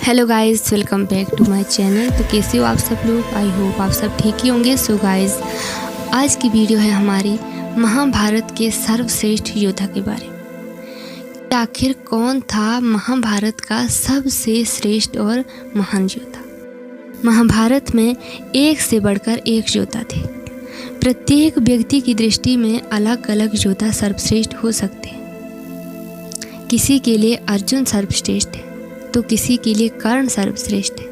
Hello guys, welcome back to my channel. तो कैसे हो आप सब लोग? आई होप आप सब ठीक ही होंगे। सो गाइस, आज की वीडियो है हमारी महाभारत के सर्वश्रेष्ठ योद्धा के बारे में। आखिर कौन था महाभारत का सबसे श्रेष्ठ और महान योद्धा? महाभारत में एक से बढ़कर एक योद्धा थे। प्रत्येक व्यक्ति की दृष्टि में अलग अलग योद्धा सर्वश्रेष्ठ हो सकते हैं। किसी के लिए अर्जुन सर्वश्रेष्ठ है तो किसी के लिए कर्ण सर्वश्रेष्ठ है,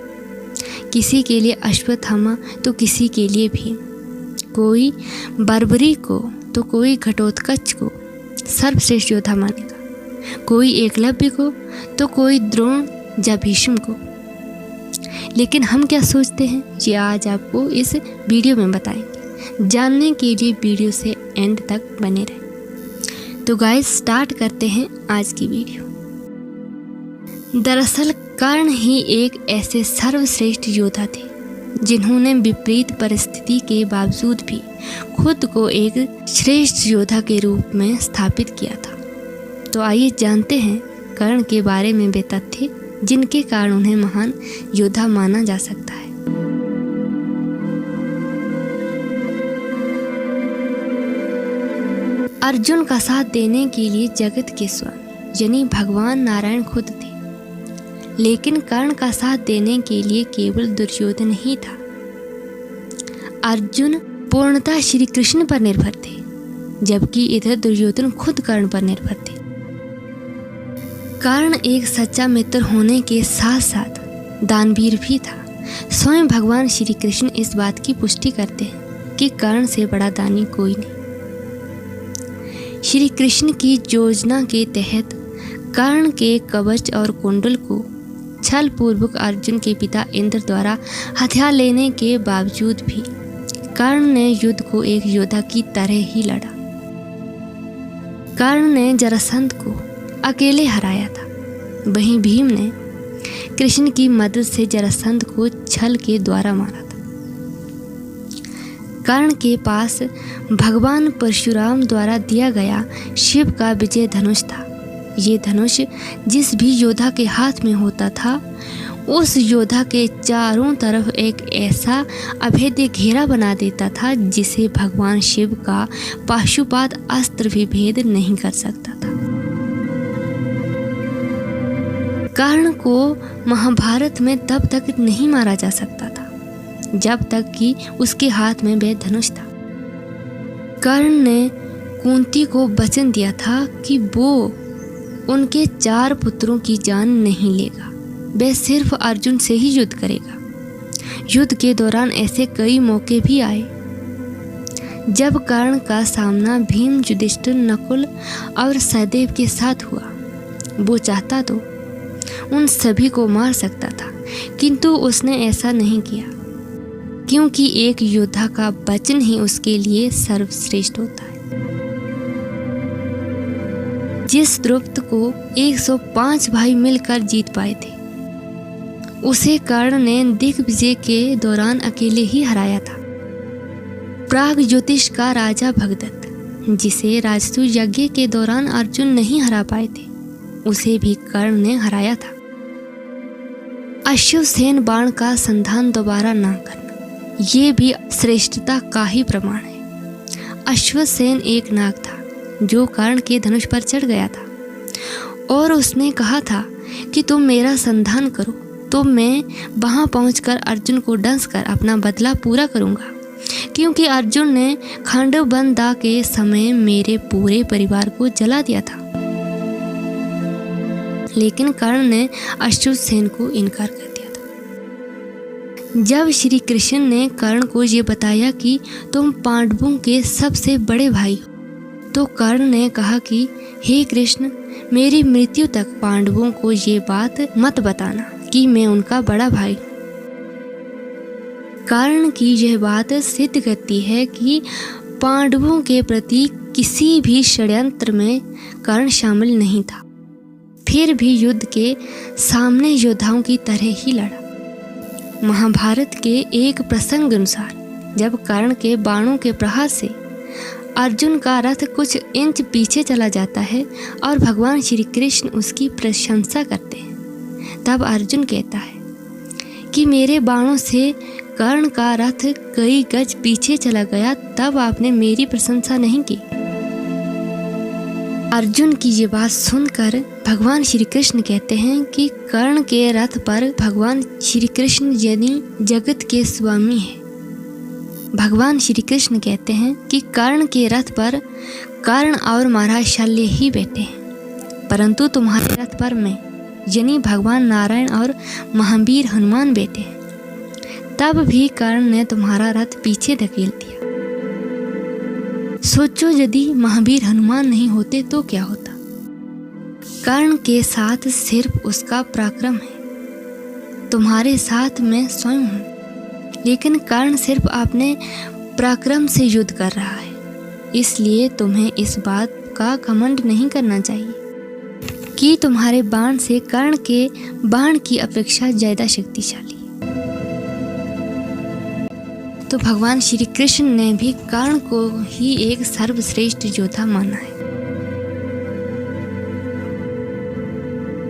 किसी के लिए अश्वत्थामा तो किसी के लिए भीम, कोई बर्बरी को तो कोई घटोत्कच को सर्वश्रेष्ठ योद्धा मानेगा, कोई एकलव्य को तो कोई द्रोण या भीष्म को। लेकिन हम क्या सोचते हैं ये आज आपको इस वीडियो में बताएंगे। जानने के लिए वीडियो से एंड तक बने रहें। तो गाइस, स्टार्ट करते हैं आज की वीडियो। दरअसल कर्ण ही एक ऐसे सर्वश्रेष्ठ योद्धा थे जिन्होंने विपरीत परिस्थिति के बावजूद भी खुद को एक श्रेष्ठ योद्धा के रूप में स्थापित किया था। तो आइए जानते हैं कर्ण के बारे में वे तथ्य जिनके कारण उन्हें महान योद्धा माना जा सकता है। अर्जुन का साथ देने के लिए जगत के स्वामी यानी भगवान नारायण खुद थे, लेकिन कर्ण का साथ देने के लिए केवल दुर्योधन ही था। अर्जुन पूर्णतः श्री कृष्ण पर निर्भर थे, जबकि इधर दुर्योधन खुद कर्ण पर निर्भर थे। कर्ण एक सच्चा मित्र होने के साथ साथ दानवीर भी था। स्वयं भगवान श्री कृष्ण इस बात की पुष्टि करते हैं कि कर्ण से बड़ा दानी कोई नहीं। श्री कृष्ण की योजना के तहत कर्ण के कवच और कुंडल को छल पूर्वक अर्जुन के पिता इंद्र द्वारा हथियार लेने के बावजूद भी कर्ण ने युद्ध को एक योद्धा की तरह ही लड़ा। कर्ण ने जरासंध को अकेले हराया था, वहीं भीम ने कृष्ण की मदद से जरासंध को छल के द्वारा मारा था। कर्ण के पास भगवान परशुराम द्वारा दिया गया शिव का विजय धनुष था। ये धनुष जिस भी योद्धा के हाथ में होता था, उस योद्धा के चारों तरफ एक ऐसा अभेद्य घेरा बना देता था जिसे भगवान शिव का पाशुपात अस्त्र भी भेद नहीं कर सकता था। कर्ण को महाभारत में तब तक नहीं मारा जा सकता था जब तक कि उसके हाथ में वह धनुष था। कर्ण ने कुंती को वचन दिया था कि वो उनके 4 पुत्रों की जान नहीं लेगा, वह सिर्फ अर्जुन से ही युद्ध करेगा। युद्ध के दौरान ऐसे कई मौके भी आए जब कर्ण का सामना भीम, युधिष्ठिर, नकुल और सहदेव के साथ हुआ। वो चाहता तो उन सभी को मार सकता था, किंतु उसने ऐसा नहीं किया, क्योंकि एक योद्धा का वचन ही उसके लिए सर्वश्रेष्ठ होता है। जिस द्रुपद को 105 भाई मिलकर जीत पाए थे, उसे कर्ण ने दिग्विजय के दौरान अकेले ही हराया था। प्राग ज्योतिष का राजा भगदत्त, जिसे राजसूय यज्ञ के दौरान अर्जुन नहीं हरा पाए थे, उसे भी कर्ण ने हराया था। अश्वसेन बाण का संधान दोबारा ना करना, ये भी श्रेष्ठता का ही प्रमाण है। अश्वसेन एक नाग था जो कर्ण के धनुष पर चढ़ गया था और उसने कहा था कि तुम मेरा संधान करो तो मैं वहां पहुंचकर अर्जुन को डंस कर अपना बदला पूरा करूंगा, क्योंकि अर्जुन ने खांडवबंध के समय मेरे पूरे परिवार को जला दिया था। लेकिन कर्ण ने अश्वसेन को इनकार कर दिया था। जब श्री कृष्ण ने कर्ण को ये बताया कि तुम पांडवों के सबसे बड़े भाई हो, तो कर्ण ने कहा कि हे कृष्ण, मेरी मृत्यु तक पांडवों को ये बात मत बताना कि मैं उनका बड़ा भाई हूँ। कर्ण की यह बात सिद्ध करती है कि पांडवों के प्रति किसी भी षड्यंत्र में कर्ण शामिल नहीं था। फिर भी युद्ध के सामने योद्धाओं की तरह ही लड़ा। महाभारत के एक प्रसंग अनुसार जब कर्ण के बाणों के प्रहार से अर्जुन का रथ कुछ इंच पीछे चला जाता है और भगवान श्री कृष्ण उसकी प्रशंसा करते हैं, तब अर्जुन कहता है कि मेरे बाणों से कर्ण का रथ कई गज पीछे चला गया, तब आपने मेरी प्रशंसा नहीं की। अर्जुन की ये बात सुनकर भगवान श्री कृष्ण कहते हैं कि कर्ण के रथ पर भगवान श्री कृष्ण यानी जगत के स्वामी हैं। भगवान श्री कृष्ण कहते हैं कि कर्ण के रथ पर कर्ण और महाराज शल्य ही बैठे हैं, परंतु तुम्हारे रथ पर मैं यानी भगवान नारायण और महावीर हनुमान बैठे हैं। तब भी कर्ण ने तुम्हारा रथ पीछे धकेल दिया। सोचो यदि महावीर हनुमान नहीं होते तो क्या होता। कर्ण के साथ सिर्फ उसका पराक्रम है, तुम्हारे साथ मैं स्वयं हूँ, लेकिन कर्ण सिर्फ अपने पराक्रम से युद्ध कर रहा है। इसलिए तुम्हें इस बात का घमंड नहीं करना चाहिए कि तुम्हारे बाण से कर्ण के बाण की अपेक्षा ज्यादा शक्तिशाली है। तो भगवान श्री कृष्ण ने भी कर्ण को ही एक सर्वश्रेष्ठ योद्धा माना है।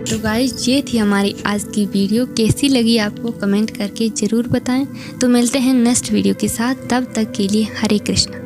तो गाइस, ये थी हमारी आज की वीडियो। कैसी लगी आपको कमेंट करके ज़रूर बताएं। तो मिलते हैं नेक्स्ट वीडियो के साथ, तब तक के लिए हरे कृष्णा।